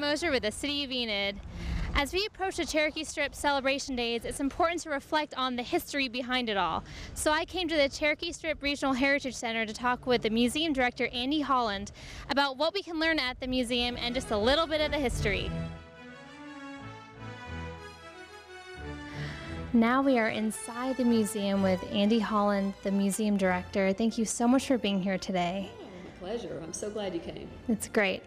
Mosher with the City of Enid. As we approach the Cherokee Strip celebration days, it's important to reflect on the history behind it all. So I came to the Cherokee Strip Regional Heritage Center to talk with the museum director, Andi, Holland, about what we can learn at the museum and just a little bit of the history. Now we are inside the museum with Andi Holland, the museum director. Thank you so much for being here today. Pleasure. I'm so glad you came. It's great.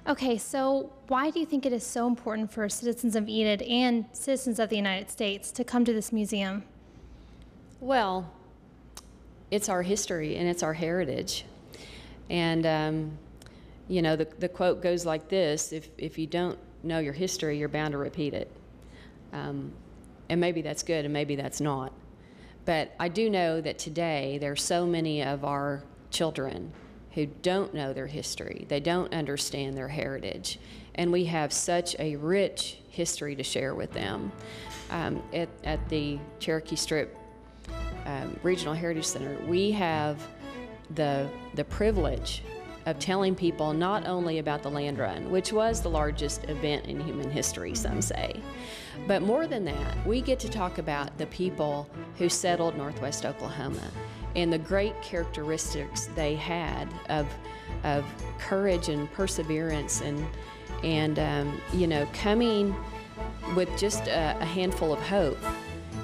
Okay, so why do you think it is so important for citizens of Enid and citizens of the United States to come to this museum? Well, it's our history and it's our heritage. And, you know, the quote goes like this: if you don't know your history, you're bound to repeat it. And maybe that's good and maybe that's not. But I do know that today there are so many of our children who don't know their history. They don't understand their heritage. And we have such a rich history to share with them. At the Cherokee Strip Regional Heritage Center, we have the privilege of telling people not only about the land run, which was the largest event in human history, some say, but more than that, we get to talk about the people who settled Northwest Oklahoma and the great characteristics they had of courage and perseverance and you know, coming with just a handful of hope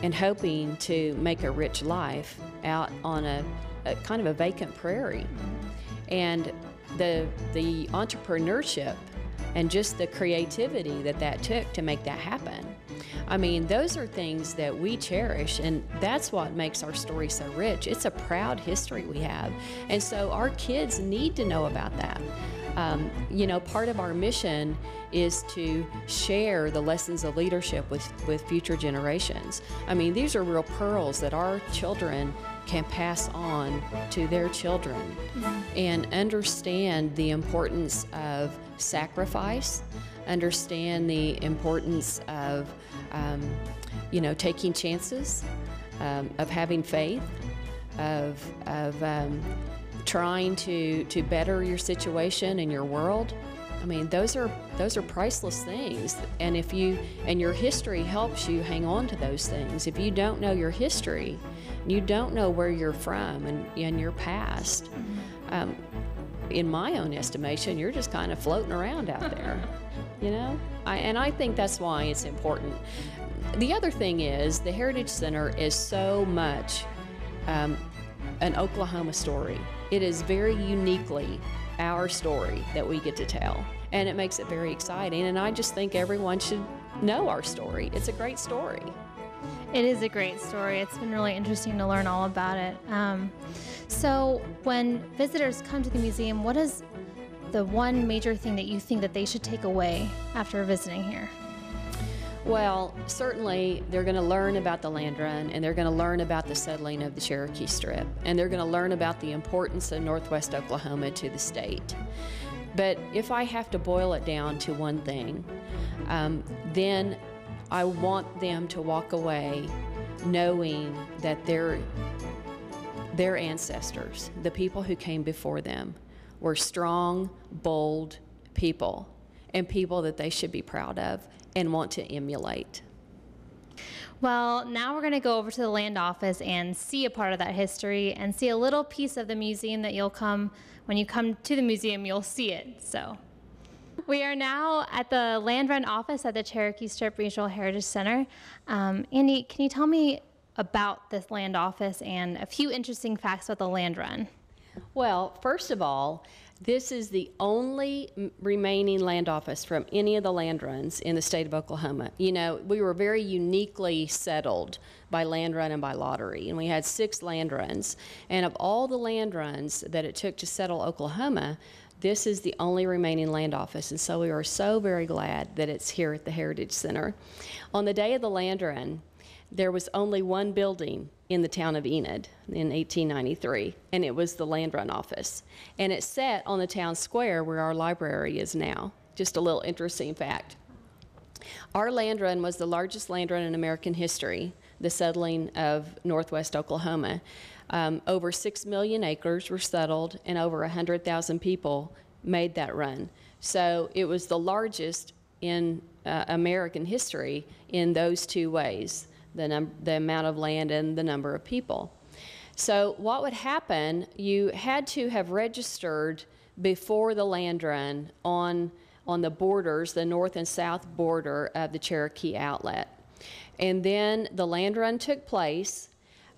and hoping to make a rich life out on a kind of a vacant prairie. And the entrepreneurship and just the creativity that took to make that happen. I mean, those are things that we cherish, and that's what makes our story so rich. It's a proud history we have, and so our kids need to know about that. You know, part of our mission is to share the lessons of leadership with future generations. I mean, these are real pearls that our children can pass on to their children and understand the importance of sacrifice, understand the importance of you know, taking chances, of having faith, of trying to better your situation and your world. I mean, those are priceless things, and your history helps you hang on to those things. If you don't know your history, you don't know where you're from and your past, in my own estimation, you're just kind of floating around out there, you know? And I think that's why it's important. The other thing is the Heritage Center is so much an Oklahoma story. It is very uniquely our story that we get to tell, and it makes it very exciting, and I just think everyone should know our story. It's a great story. It is a great story. It's been really interesting to learn all about it. So when visitors come to the museum, what is the one major thing that you think that they should take away after visiting here? Well, certainly they're going to learn about the land run, and they're going to learn about the settling of the Cherokee Strip, and they're going to learn about the importance of Northwest Oklahoma to the state. But if I have to boil it down to one thing, then I want them to walk away knowing that their ancestors, the people who came before them, were strong, bold people, and people that they should be proud of and want to emulate. Well, now we're going to go over to the land office and see a part of that history and see a little piece of the museum that when you come to the museum, you'll see it. So we are now at the land run office at the Cherokee Strip Regional Heritage Center. Andi, can you tell me about this land office and a few interesting facts about the land run? Well, first of all, this is the only remaining land office from any of the land runs in the state of Oklahoma. You know, we were very uniquely settled by land run and by lottery, and we had 6 land runs. And of all the land runs that it took to settle Oklahoma, this is the only remaining land office, and so we are so very glad that it's here at the Heritage Center. On the day of the land run, there was only one building in the town of Enid in 1893, and it was the land run office. And it sat on the town square where our library is now. Just a little interesting fact. Our land run was the largest land run in American history, the settling of Northwest Oklahoma. Over 6 million acres were settled, and over 100,000 people made that run So it was the largest in American history in those two ways, the amount of land and the number of people. So what would happen, you had to have registered before the land run on the borders, the north and south border of the Cherokee outlet. And then the land run took place,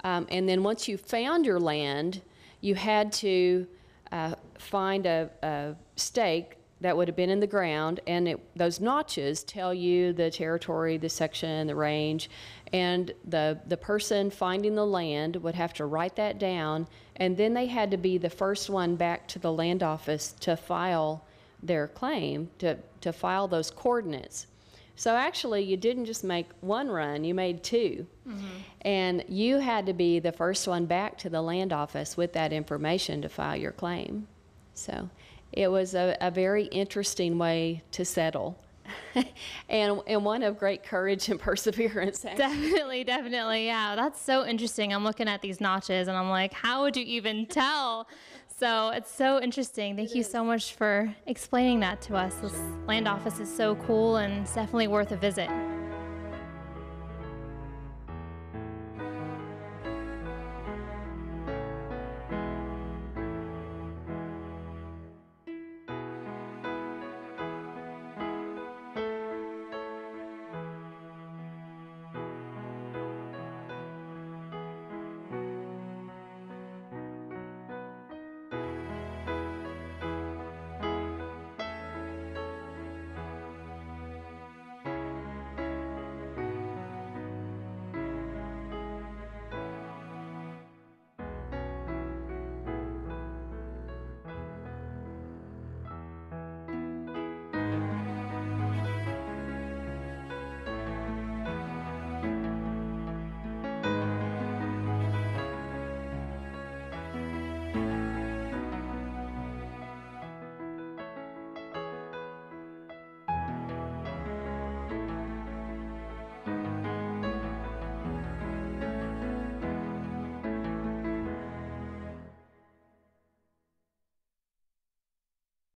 and then once you found your land, you had to find a stake that would have been in the ground, and those notches tell you the territory, the section, the range, and the person finding the land would have to write that down, and then they had to be the first one back to the land office to file their claim, to file those coordinates. So actually, you didn't just make one run, you made two. Mm-hmm. And you had to be the first one back to the land office with that information to file your claim. So it was a very interesting way to settle. and one of great courage and perseverance. Actually. Definitely, yeah. That's so interesting. I'm looking at these notches and I'm like, how would you even tell? So it's so interesting. Thank you so much for explaining that to us. This land office is so cool and it's definitely worth a visit.